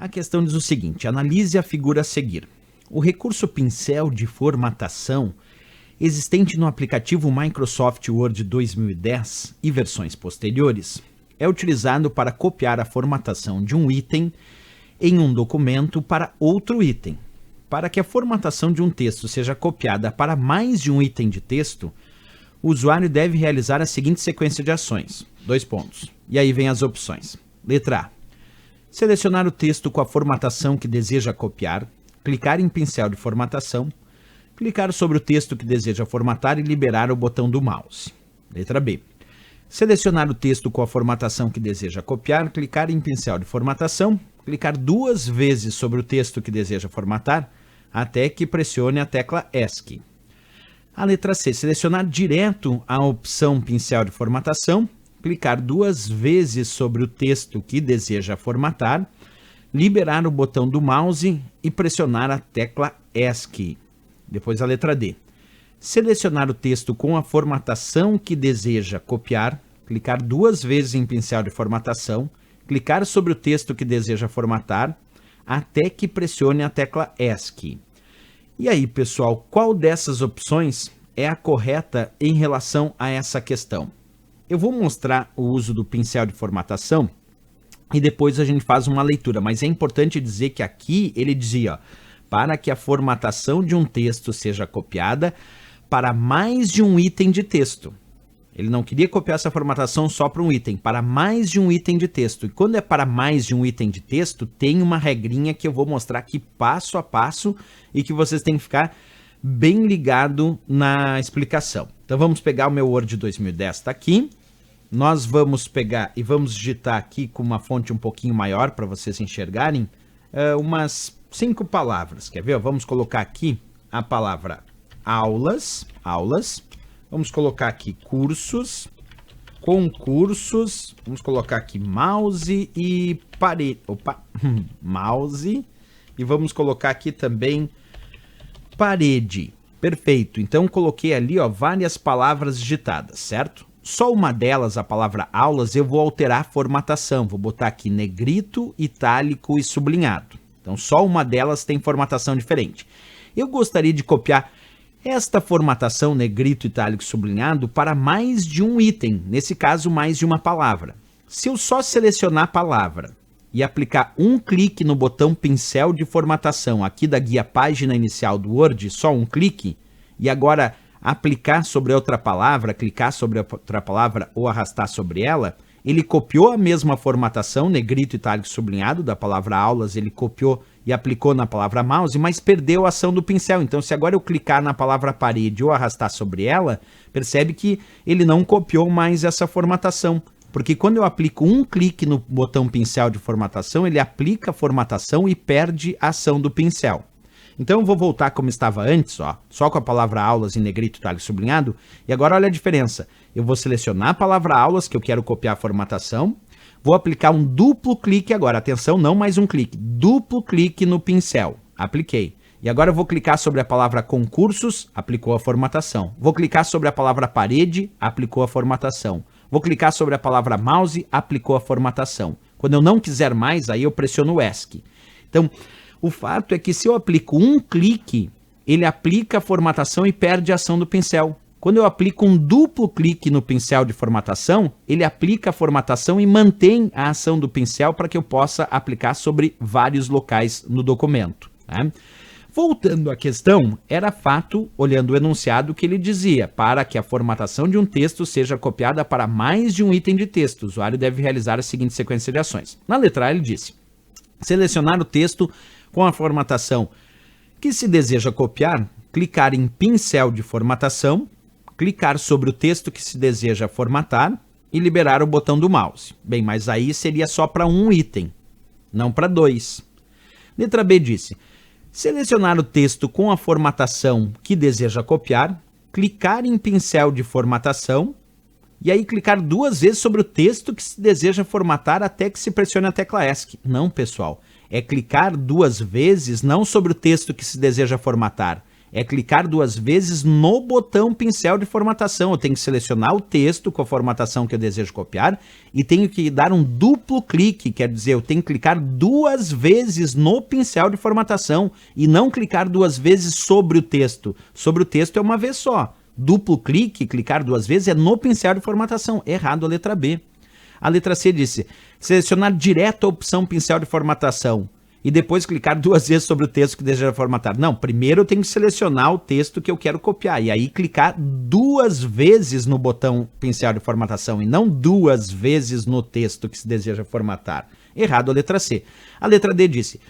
A questão diz o seguinte: analise a figura a seguir. O recurso pincel de formatação existente no aplicativo Microsoft Word 2010 e versões posteriores é utilizado para copiar a formatação de um item em um documento para outro item. Para que a formatação de um texto seja copiada para mais de um item de texto, o usuário deve realizar a seguinte sequência de ações. 2 pontos. E aí vem as opções. Letra A. Selecionar o texto com a formatação que deseja copiar, clicar em pincel de formatação, clicar sobre o texto que deseja formatar e liberar o botão do mouse. Letra B. Selecionar o texto com a formatação que deseja copiar, clicar em pincel de formatação, clicar 2 vezes sobre o texto que deseja formatar, até que pressione a tecla ESC. A letra C. Selecionar direto a opção pincel de formatação, clicar 2 vezes sobre o texto que deseja formatar, liberar o botão do mouse e pressionar a tecla ESC. Depois a letra D. Selecionar o texto com a formatação que deseja copiar, clicar 2 vezes em pincel de formatação, clicar sobre o texto que deseja formatar, até que pressione a tecla ESC. E aí, pessoal, qual dessas opções é a correta em relação a essa questão? Eu vou mostrar o uso do pincel de formatação e depois a gente faz uma leitura, mas é importante dizer que aqui ele dizia, ó, para que a formatação de um texto seja copiada para mais de um item de texto. Ele não queria copiar essa formatação só para um item, para mais de um item de texto. E quando é para mais de um item de texto, tem uma regrinha que eu vou mostrar aqui passo a passo e que vocês têm que ficar bem ligado na explicação. Então vamos pegar o meu Word 2010, está aqui. Nós vamos pegar e vamos digitar aqui com uma fonte um pouquinho maior para vocês enxergarem umas 5 palavras. Quer ver? Vamos colocar aqui a palavra aulas. Vamos colocar aqui cursos, concursos, vamos colocar aqui mouse e parede, mouse, e vamos colocar aqui também parede. Perfeito, então coloquei ali várias palavras digitadas, certo? Só uma delas, a palavra aulas, eu vou alterar a formatação, vou botar aqui negrito, itálico e sublinhado. Então só uma delas tem formatação diferente. Eu gostaria de copiar esta formatação negrito, itálico e sublinhado para mais de um item, nesse caso mais de uma palavra. Se eu só selecionar a palavra e aplicar um clique no botão pincel de formatação aqui da guia página inicial do Word, só um clique, e agora aplicar sobre outra palavra, clicar sobre outra palavra ou arrastar sobre ela, ele copiou a mesma formatação, negrito, itálico e sublinhado, da palavra aulas, ele copiou e aplicou na palavra mouse, mas perdeu a ação do pincel. Então, se agora eu clicar na palavra parede ou arrastar sobre ela, percebe que ele não copiou mais essa formatação. Porque quando eu aplico um clique no botão pincel de formatação, ele aplica a formatação e perde a ação do pincel. Então eu vou voltar como estava antes, só com a palavra aulas em negrito, itálico e sublinhado, e agora olha a diferença. Eu vou selecionar a palavra aulas, que eu quero copiar a formatação, vou aplicar um duplo clique agora, atenção, não mais um clique, duplo clique no pincel, apliquei. E agora eu vou clicar sobre a palavra concursos, aplicou a formatação. Vou clicar sobre a palavra parede, aplicou a formatação. Vou clicar sobre a palavra mouse, aplicou a formatação. Quando eu não quiser mais, aí eu pressiono o ESC. Então, o fato é que se eu aplico um clique, ele aplica a formatação e perde a ação do pincel. Quando eu aplico um duplo clique no pincel de formatação, ele aplica a formatação e mantém a ação do pincel para que eu possa aplicar sobre vários locais no documento, né? Voltando à questão, era fato, olhando o enunciado, que ele dizia, para que a formatação de um texto seja copiada para mais de um item de texto, o usuário deve realizar a seguinte sequência de ações. Na letra A ele disse, selecionar o texto com a formatação que se deseja copiar, clicar em pincel de formatação, clicar sobre o texto que se deseja formatar e liberar o botão do mouse. Bem, mas aí seria só para um item, não para 2. Letra B disse, selecionar o texto com a formatação que deseja copiar, clicar em pincel de formatação e aí clicar 2 vezes sobre o texto que se deseja formatar até que se pressione a tecla ESC. Não, pessoal, é clicar 2 vezes não sobre o texto que se deseja formatar, É clicar 2 vezes no botão pincel de formatação. Eu tenho que selecionar o texto com a formatação que eu desejo copiar e tenho que dar um duplo clique, quer dizer, eu tenho que clicar 2 vezes no pincel de formatação e não clicar 2 vezes sobre o texto. Sobre o texto é uma vez só. Duplo clique, clicar 2 vezes, é no pincel de formatação. Errado a letra B. A letra C disse, selecionar direto a opção pincel de formatação e depois clicar 2 vezes sobre o texto que deseja formatar. Não, primeiro eu tenho que selecionar o texto que eu quero copiar e aí clicar 2 vezes no botão pincel de formatação e não 2 vezes no texto que se deseja formatar. Errado a letra C. A letra D disse,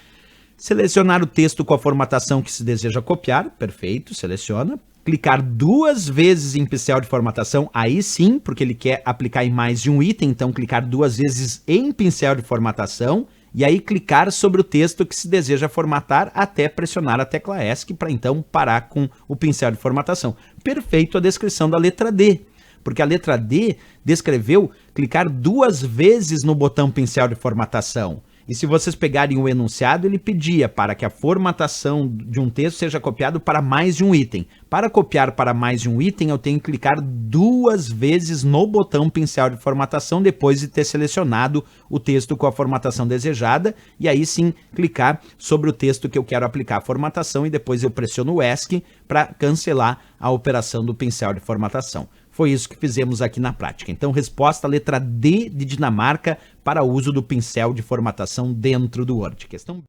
selecionar o texto com a formatação que se deseja copiar, perfeito, seleciona. Clicar 2 vezes em pincel de formatação, aí sim, porque ele quer aplicar em mais de um item, então clicar 2 vezes em pincel de formatação, e aí clicar sobre o texto que se deseja formatar até pressionar a tecla ESC para então parar com o pincel de formatação. Perfeito a descrição da letra D, porque a letra D descreveu clicar 2 vezes no botão pincel de formatação. E se vocês pegarem o enunciado, ele pedia para que a formatação de um texto seja copiado para mais de um item. Para copiar para mais de um item, eu tenho que clicar 2 vezes no botão pincel de formatação depois de ter selecionado o texto com a formatação desejada. E aí sim, clicar sobre o texto que eu quero aplicar a formatação e depois eu pressiono o ESC para cancelar a operação do pincel de formatação. Foi isso que fizemos aqui na prática. Então, resposta letra D de Dinamarca para o uso do pincel de formatação dentro do Word. Questão